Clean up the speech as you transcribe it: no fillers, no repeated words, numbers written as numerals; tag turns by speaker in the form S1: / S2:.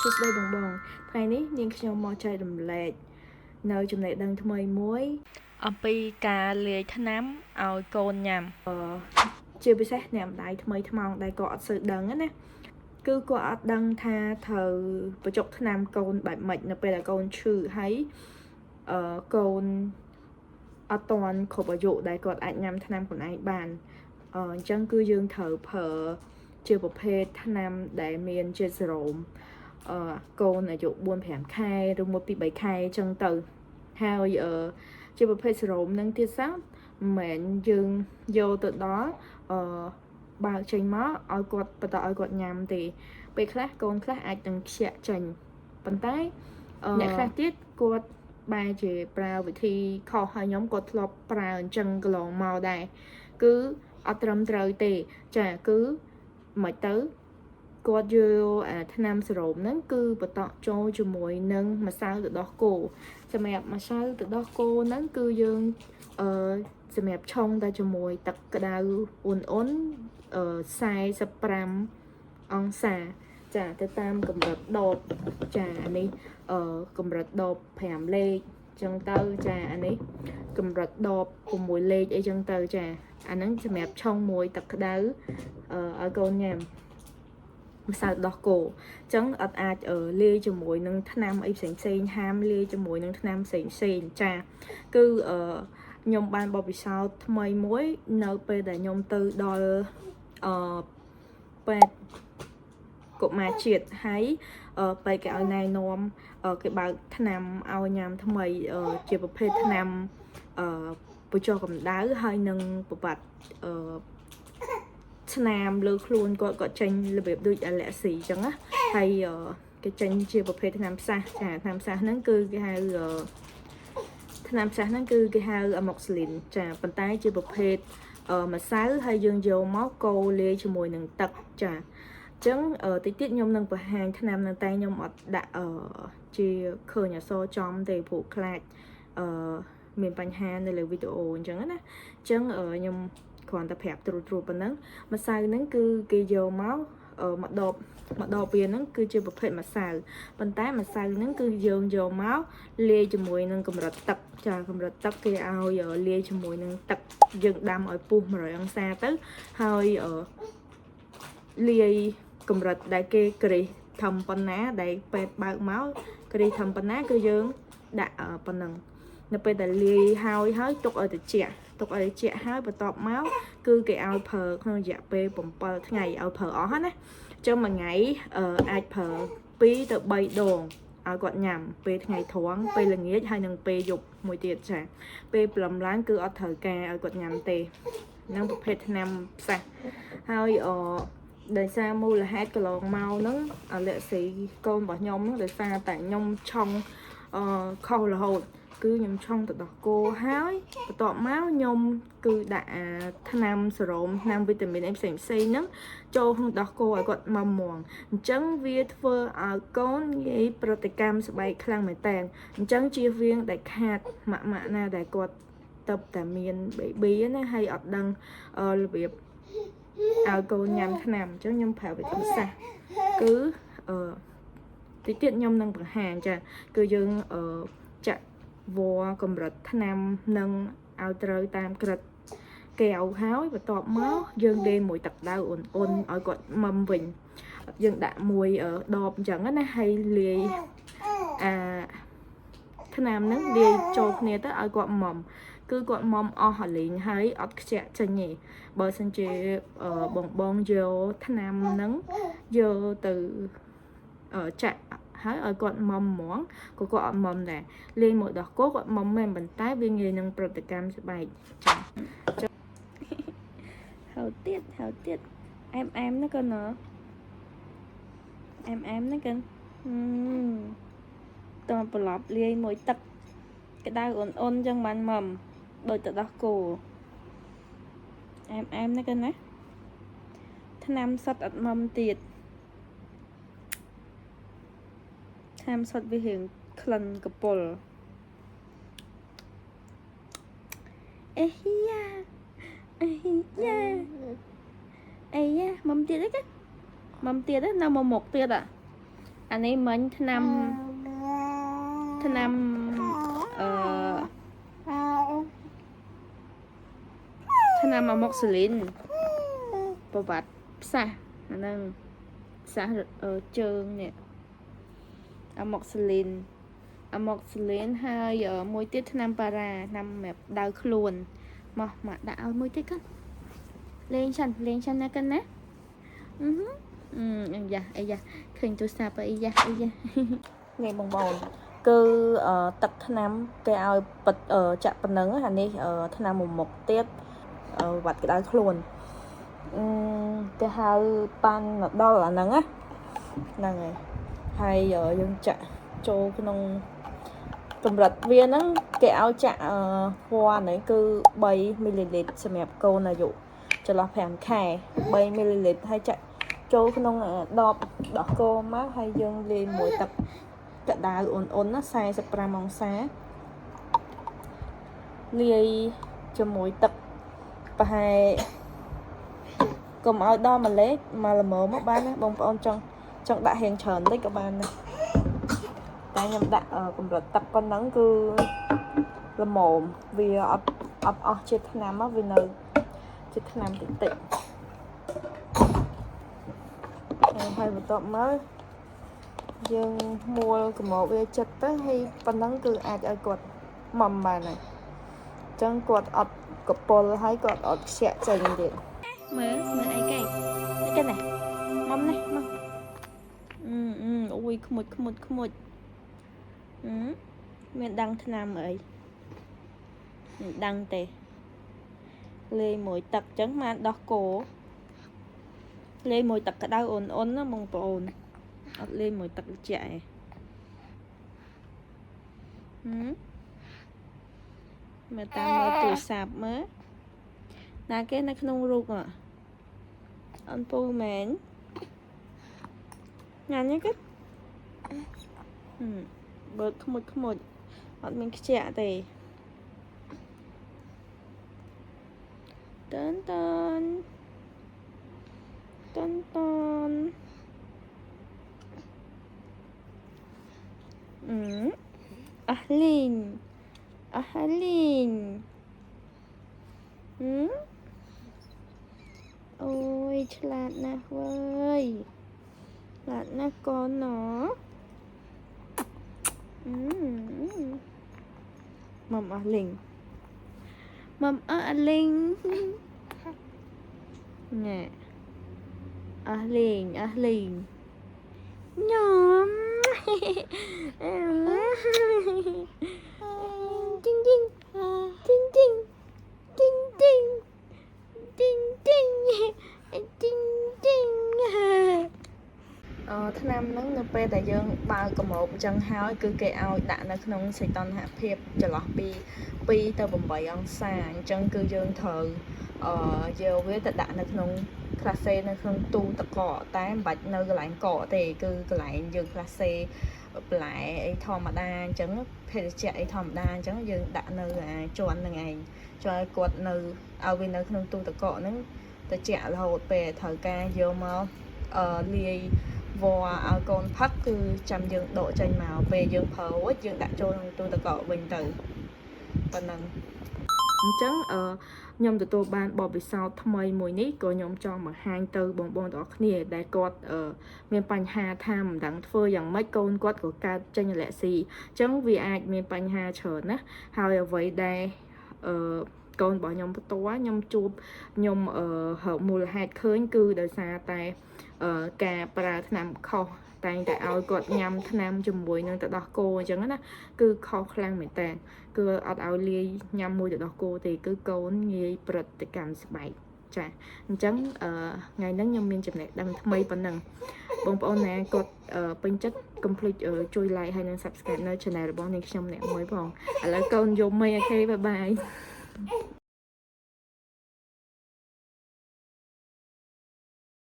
S1: សួស្តីបងថ្ងៃនេះនាងខ្ញុំមកចែករំលែកនៅចំណេះដឹងថ្មីមួយអំពីការលាយថ្នាំឲ្យកូនញ៉ាំជាពិសេសអ្នកម្ដាយថ្មីថ្មោងដែលគាត់អត់សូវដឹងណាគឺគាត់អត់ដឹងថាត្រូវបញ្ចុកថ្នាំកូនបែបម៉េចនៅពេលដែលកូនឈឺហើយកូនអត់ទាន់គ្រប់អាយុដែលគាត់អាចញ៉ាំថ្នាំខ្លួនឯងបានអញ្ចឹងគឺយើងត្រូវប្រើជាប្រភេទថ្នាំដែលមានជាសេរ៉ូមកូនអាយុ 4-5 ខែឬមួយ 2-3 ខែអញ្ចឹងទៅហើយជាប្រភេទសេរ៉ូមនឹងទៀតសោតមិនមែនយើងយកទៅដល់បើកចេញមកឲ្យគាត់បន្តឲ្យគាត់ញ៉ាំទេពេលខ្លះកូនខ្លះអាចនឹងខ្ជាក់ចេញប៉ុន្តែអ្នកខ្លះទៀតគាត់បែរជាប្រើវិធីខុសហើយខ្ញុំគាត់ធ្លាប់ប្រើអញ្ចឹងកន្លងមកដែរគឺអត់ត្រឹមត្រូវទេចាគឺមិនទៅគាត់យកថ្នាំសេរ៉ូមហ្នឹងគឺបន្តចូលជាមួយនឹងម្សៅទឹកដោះគោសម្រាប់ម្សៅទឹកដោះគោហ្នឹងគឺយើងសម្រាប់ឆុងតែជាមួយទឹកក្តៅអ៊ុន45 អង្សាចាទៅតាមកម្រិតដបចានេះកម្រិតដប5លេខចឹងទៅចាអានេះកម្រិតដប6លេខអីចឹងទៅចាអាហ្នឹងសម្រាប់ឆុងមួយទឹកក្តៅឲ្យកូនញ៉ាំម្សៅដោះគោអញ្ចឹងអត់អាចលាយជាមួយនឹងថ្នាំអីផ្សេងហាមលាយជាមួយនឹងថ្នាំផ្សេងចាគឺខ្ញុំបានបបពិសោធន៍ថ្មីមួយនៅពេលដែលខ្ញុំទៅដល់ពេទ្យកុមារជាតិហើយពេទ្យគេឲ្យណែនាំគេបើកថ្នាំឲ្យញ៉ាំថ្មីជាប្រភេទថ្នាំបញ្ចុះកម្ដៅហើយនឹងប្របាត់ស្នាមលើខ្លួនគាត់ចេញរបៀបដូចអាឡែស៊ីអញ្ចឹងណាហើយគេចេញជាប្រភេទថ្នាំផ្សះចាថ្នាំផ្សះហ្នឹងគឺគេហៅថ្នាំផ្សះហ្នឹងគឺគេហៅអាម៉ុកស៊ីលីនចាប៉ុន្តែជាប្រភេទម្សៅហើយយើងយកមកកូរលាយជាមួយនឹងទឹកចាអញ្ចឹងតិចទៀតខ្ញុំនឹងបង្ហាញថ្នាំហ្នឹងតែខ្ញុំអត់ដាក់ជាឃើញអក្សរចំទេព្រោះខ្លាចមានបញ្ហានៅលើវីដេអូអញ្ចឹងណាអញ្ចឹងខ្ញុំគ្រាន់តែប្រាប់ត្រួតប៉ុណ្ណឹងម្សៅហ្នឹងគឺគេយកមកម្ដបវាហ្នឹងគឺជាប្រភេទម្សៅប៉ុន្តែម្សៅហ្នឹងគឺយើងយកមកលាយជាមួយនឹងកម្រិតទឹកចាកម្រិតទឹកគេឲ្យលាយជាមួយនឹងទឹកយើងដាំឲ្យពុះ100 អង្សាទៅហើយលាយកម្រិតដែលគេក្រីធំប៉ុណ្ណាដែលពេទ្យបើកមកក្រីធំប៉ុណ្ណាគឺយើងដាក់ប៉ុណ្ណឹងនៅពេលដែលលាយហើយទុកឲ្យត្រជាក់ហើយបន្ទាប់មកគឺគេឲ្យប្រើក្នុងរយៈពេល7 ថ្ងៃឲ្យប្រើអស់ណាចឹងមួយថ្ងៃអាចប្រើ2 ទៅ 3 ដងឲ្យគាត់ញ៉ាំពេលថ្ងៃត្រង់ពេលល្ងាចហើយនឹងពេលយប់មួយទៀតចាពេលព្រលឹមឡើងគឺអត់ត្រូវការឲ្យគាត់ញ៉ាំទេនឹងប្រភេទថ្នាំផ្សះហើយដោយសារមូលហេតុកន្លងមកហ្នឹងអាឡែស៊ីកូនរបស់ខ្ញុំហ្នឹងដោយសារតែខ្ញុំឆុងខុសរហូតគឺខ្ញុំឆុងទឹកដោះគោហើយបន្ទាប់មកខ្ញុំគឺដាក់ថ្នាំសេរ៉ូមថ្នាំវីតាមីនអីផ្សេងហ្នឹងចូលក្នុងដោះគោឲ្យគាត់មមាំអញ្ចឹងវាធ្វើឲ្យកូនងាយប្រតិកម្មស្បែកខ្លាំងមែនតើអញ្ចឹងជៀសវាងដែលខាតម៉ាក់ណាដែលគាត់ទៅតែមាន baby ណាហើយអត់ដឹងរបៀបឲ្យកូនញ៉ាំថ្នាំអញ្ចឹងខ្ញុំប្រើវិធីសាស្ត្រគឺតិចទៀតខ្ញុំនឹងបង្ហាញចាគឺយើងចាក់វ៉ាកម្រិតថ្នាំនឹងឲ្យត្រូវតាមក្រិតកែវហើយបន្ទាប់មកយើងលាយមួយទឹកក្តៅអ៊ុនឲ្យគាត់មុំវិញយើងដាក់មួយដបអញ្ចឹងណាហើយលាយថ្នាំហ្នឹងលាយចូលគ្នាទៅឲ្យគាត់មុំគឺគាត់មុំអស់រលីងហើយអត់ខ្ជាក់ចេញទេបើសិនជាបងយកថ្នាំហ្នឹងយកទៅចាក់ហើយឲ្យគាត់មុំហ្មងក៏គាត់អត់មុំដែរលេងមួយដោះគោគាត់មុំមែនប៉ុន្តែវាងាយនឹងប្រតិកម្មស្បែកចាហើយទៀតអែមណាកូនណាអែមណាកូនតើប្រឡប់លាយមួយទឹកក្តៅអ៊ុនចឹងបានមុំដូចទឹកដោះគោអែមណាកូនណាថ្នាំសុទ្ធអត់មុំទៀតថ្នាំសុទ្ធវារៀងក្លិនកពុលអេយ៉ាមុំទៀតអីគេមុំទៀតនៅមកមុខទៀត anh ấy mấy năm năm mà mọc s린 bảo vật xa năng xa ở trường nè amoxicillin hai ở môi tiết năm para năm mẹp đau luôn mà đã môi tiết á lên chân nè cân nè dạ khinh tôi sao vậy dạ ngày bồng bồn cứ tập năm cái ao bật ở chạm bật nắng hả đi ở năm một tiết vặt cái đau luôn cái hai pan đo là nắng á này hay ở dân chạ cho cái nông cầm rật viên á cái áo chạ hoa này cứ 7 ml xem đẹp câu là dụ cho là phèn khè 7 ml hay chạy cho cái nông đọp đỏ cô má hay dân lên mỗi tập cả đá ổn nó sai sập ra mong xá lia cho mỗi tập và hay cầm áo đo mà lấy mà là mở mất bán á bông con trong đã hiện trần đấy các bạn này tại nhầm đã cùng rồi tập con nắng cứ là mồm vì ập chết nam á vì nơi chết nam tịnh tịnh hay một tọm mới dương mua của một về chật tới hay con nắng cứ ai ở cột mầm bà này chân cột ập cột pol hay cột ập sẽ chạy điện mở ai cái này mâm này ui không một mình đăng thế nào ấy mình đăng tề lên mỗi tập trắng mà đọc cổ lên mỗi tập cả đau ổn nó mong ổn lên mỗi tập chạy mà ta mới tuổi sạp mới là cái này không ruột à anh po mến nhàn nhé cái bớt không một bọn mình chạy thì tên Ahlin ôi lạt nè vơi lạt nè con nó mầm Ahlin nè Ahlin nhóm tháng năm nắng nửa pe tại dương ba có một chân háo cứ kệ ao đã nó không sẽ toàn hạ phép cho lọt pi tao bầm bậy ông xa chân cứ dương thờ giờ với tại đã nó không classe nó không tu tập cọ tái bạch nơi cái lại cọ thì cứ cái lại dương classe lại thò mà đa chẳng phải chạy thò mà đa chẳng dương đã nơi cho anh là ngày cho quật nơi ao bên nơi không tu tập cọ nó ta chạy là hột về thời ca vô mà lia vô con phát cứ chăm dương độ tranh màu về dương phở quất dương đã cho tôi tập cọ bình tử và nâng chẳng nhom tụi tôi ban bỏ bị sao thay mùi ní của nhom cho mà hai từ bông đó kia đại quạt miền Pành Hà tham đặng phơi dạng mấy con quạt của ca tranh lệ xì chẳng vì ai miền Pành Hà chờ á hào vậy đây con bỏ nhom to nhom chụp nhom hậu mùa hạt khơi cư đời xa tại cà pra nam kho tại ao quạt nhầm nam chùm bụi nên tại đó cô chẳng á cứ kho khang mệt tàn cứ ao lia nhầm mùi đó cô thì cứ câu nghe bật để cảm bảy chả chẳng ngày nắng nhom miền chụp này đăng mấy phần năng bông bông nè cột bên chất complete chui lại hay nên subscribe nơi channel bọn này trong này mới bọn là con vô mây ok bye bye